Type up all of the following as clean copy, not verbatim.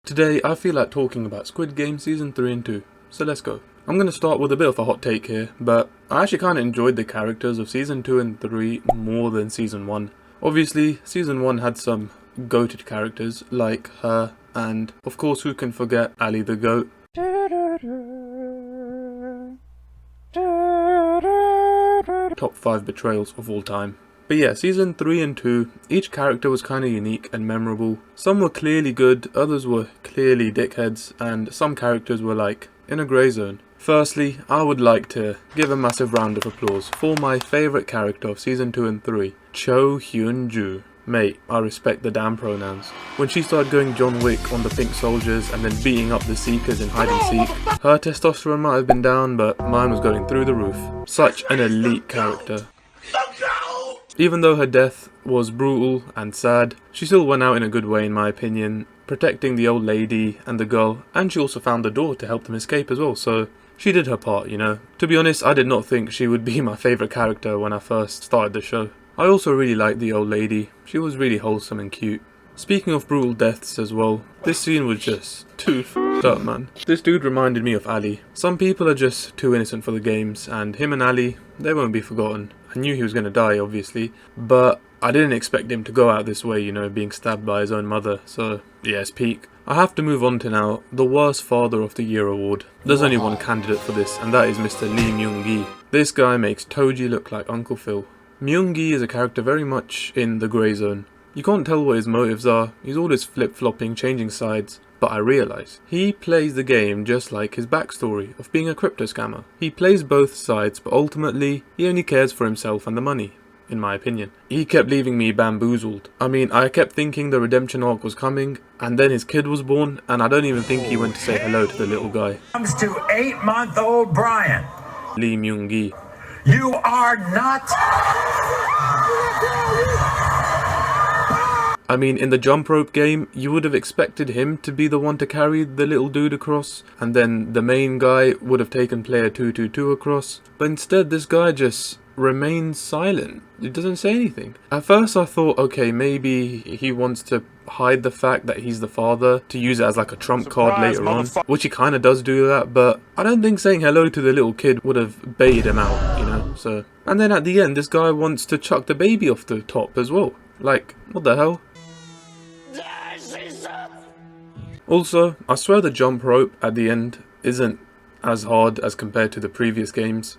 Today I feel like talking about Squid Game Season 3 and 2, so let's go. I'm going to start with a bit of a hot take here, but I actually kind of enjoyed the characters of Season 2 and 3 more than Season 1. Obviously, Season 1 had some goated characters like her, and of course who can forget Ali the Goat. Top 5 betrayals of all time. But yeah, Season 3 and 2, each character was kind of unique and memorable. Some were clearly good, others were clearly dickheads, and some characters were like, in a grey zone. Firstly, I would like to give a massive round of applause for my favourite character of Season 2 and 3, Cho Hyun-joo. Mate, I respect the damn pronouns. When she started going John Wick on the pink soldiers and then beating up the Seekers in hide and seek, her testosterone might have been down, but mine was going through the roof. Such an elite character. Even though her death was brutal and sad, she still went out in a good way in my opinion, protecting the old lady and the girl, and she also found the door to help them escape as well, so she did her part, you know. To be honest, I did not think she would be my favourite character when I first started the show. I also really liked the old lady, she was really wholesome and cute. Speaking of brutal deaths as well, this scene was just too f***ed up, man. This dude reminded me of Ali. Some people are just too innocent for the games, and him and Ali, they won't be forgotten. I knew he was going to die, obviously, but I didn't expect him to go out this way, you know, being stabbed by his own mother, so yeah, it's peak. I have to move on to now, the Worst Father of the Year award. There's only one candidate for this, and that is Mr. Lee Myung-gi. This guy makes Toji look like Uncle Phil. Myung-gi is a character very much in the grey zone. You can't tell what his motives are, he's always flip-flopping, changing sides. But I realise, he plays the game just like his backstory of being a crypto scammer. He plays both sides, but ultimately, he only cares for himself and the money, in my opinion. He kept leaving me bamboozled. I mean, I kept thinking the redemption arc was coming, and then his kid was born, and I don't even think he went to say hello to the little guy. Comes to 8-month-old Brian. Lee Myung-gi. You are not... I mean, in the jump rope game, you would have expected him to be the one to carry the little dude across, and then the main guy would have taken player 222 across, but instead this guy just remains silent. He doesn't say anything. At first I thought, okay, maybe he wants to hide the fact that he's the father to use it as like a trump card later on, which he kind of does do that, but I don't think saying hello to the little kid would have baited him out, you know, so. And then at the end, this guy wants to chuck the baby off the top as well. Like, what the hell? Also, I swear the jump rope at the end isn't as hard as compared to the previous games.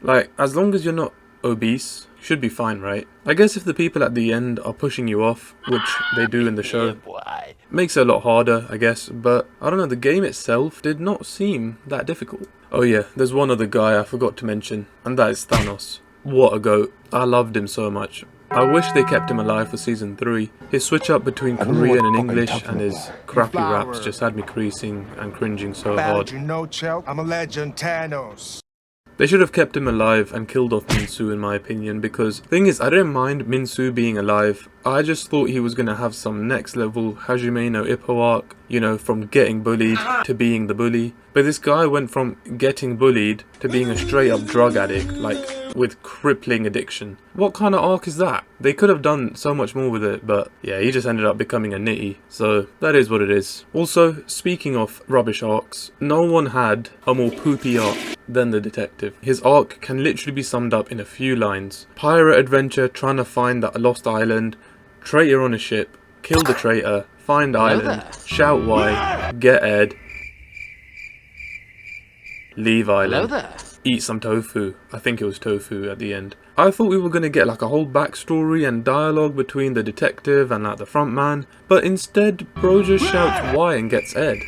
Like, as long as you're not obese, you should be fine, right? I guess if the people at the end are pushing you off, which they do in the show, makes it a lot harder, I guess, but I don't know, the game itself did not seem that difficult. Oh yeah, there's one other guy I forgot to mention, and that is Thanos. What a goat. I loved him so much. I wish they kept him alive for Season 3. His switch up between Korean and English and his crappy raps just had me creasing and cringing so hard. You know, Chel, I'm a legend, Thanos. They should have kept him alive and killed off Min-soo in my opinion, because thing is, I didn't mind Min-soo being alive. I just thought he was going to have some next level Hajime no Ippo arc, you know, from getting bullied to being the bully. But this guy went from getting bullied to being a straight up drug addict, like with crippling addiction. What kind of arc is that? They could have done so much more with it, but yeah, he just ended up becoming a nitty, so that is what it is. Also, speaking of rubbish arcs, no one had a more poopy arc than the detective. His arc can literally be summed up in a few lines. Pirate adventure trying to find that lost island, traitor on a ship, kill the traitor, find island, shout why, get Ed, leave island, eat some tofu. I think it was tofu at the end. I thought we were going to get like a whole backstory and dialogue between the detective and like the front man, but instead bro just shouts why and gets Ed.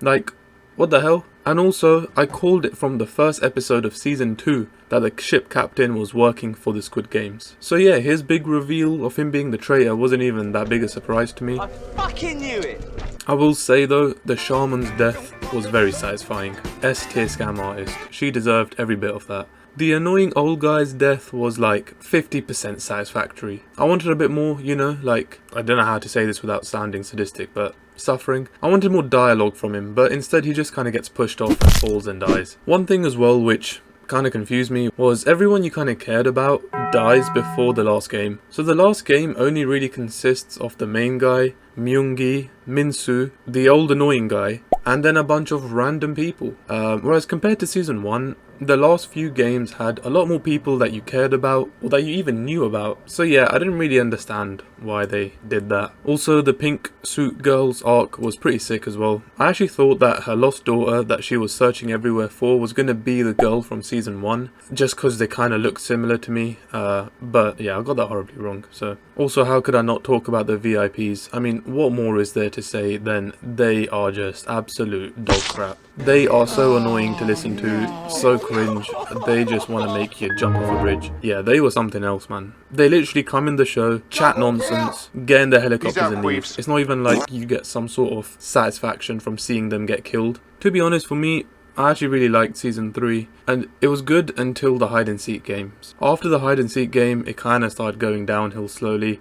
Like, what the hell? And also, I called it from the first episode of Season 2 that the ship captain was working for the Squid Games. So yeah, his big reveal of him being the traitor wasn't even that big a surprise to me. I fucking knew it! I will say though, the shaman's death was very satisfying. S-tier scam artist. She deserved every bit of that. The annoying old guy's death was like 50% satisfactory. I wanted a bit more, you know, like, I don't know how to say this without sounding sadistic, but suffering. I wanted more dialogue from him, but instead he just kind of gets pushed off and falls and dies. One thing as well which kind of confused me was everyone you kind of cared about dies before the last game. So the last game only really consists of the main guy, Myung-gi, Min-soo, the old annoying guy, and then a bunch of random people. Whereas compared to Season 1, the last few games had a lot more people that you cared about, or that you even knew about. So yeah, I didn't really understand why they did that. Also, the pink suit girl's arc was pretty sick as well. I actually thought that her lost daughter that she was searching everywhere for was going to be the girl from Season 1, just because they kind of looked similar to me. But yeah, I got that horribly wrong. So also, how could I not talk about the VIPs? I mean, what more is there to say than they are just absolute dog crap. They are so annoying to listen to, so cringe, they just want to make you jump off a bridge. Yeah, they were something else, man. They literally come in the show, chat nonsense, get in their helicopters and leave. It's not even like you get some sort of satisfaction from seeing them get killed. To be honest, for me, I actually really liked Season 3, and it was good until the hide and seek games. After the hide and seek game, it kind of started going downhill slowly.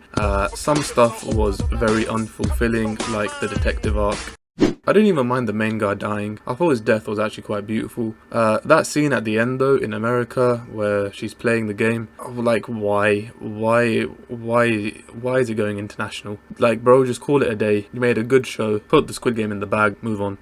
Some stuff was very unfulfilling, like the detective arc. I didn't even mind the main guy dying. I thought his death was actually quite beautiful. That scene at the end though, in America, where she's playing the game, like why is it going international? Like bro, just call it a day. You made a good show, put the Squid Game in the bag, move on.